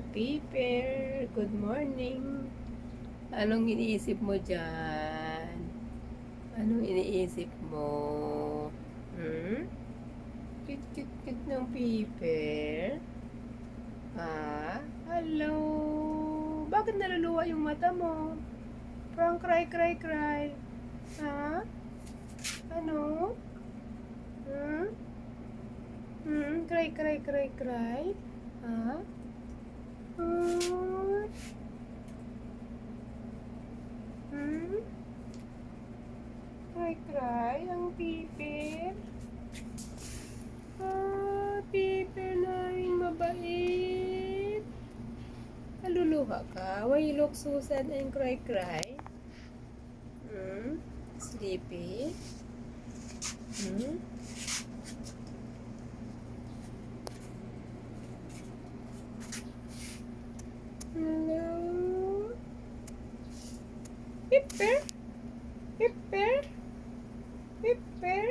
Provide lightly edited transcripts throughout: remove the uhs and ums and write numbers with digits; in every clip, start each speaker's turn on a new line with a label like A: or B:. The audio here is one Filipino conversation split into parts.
A: Piper. Good morning. Anong iniisip mo dyan? Anong iniisip mo? Hmm? Cute ng Piper. Ha? Hello? Bakit naluluwa yung mata mo? Parang cry. Ha? Ano? Hmm? Cry. Ha? Hmm? Hmm? Cry ang Piper. Piper na yung mabait. Naluluha ka? Why you look so sad and cry? Sleepy? Hmm? Hello? Piper? Piper?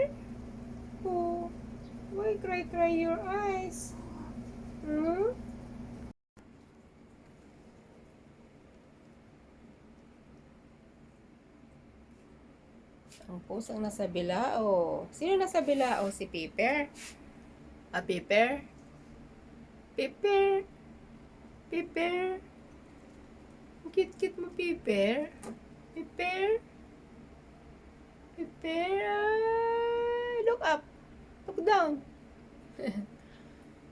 A: Oh, why cry your eyes? Hmm? Ang pusang nasa bilao. Sino nasa bilao? Si Piper? Piper? Piper? Piper? Ang cute mo, Piper. Piper? Piper? Look up. Look down.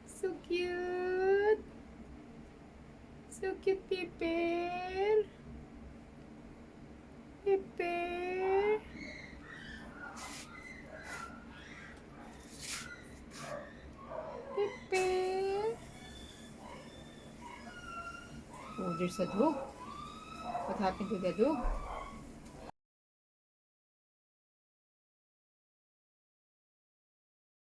A: So cute. So cute, Piper. Piper. Piper. Oh, there's a dog. What happened to the dog?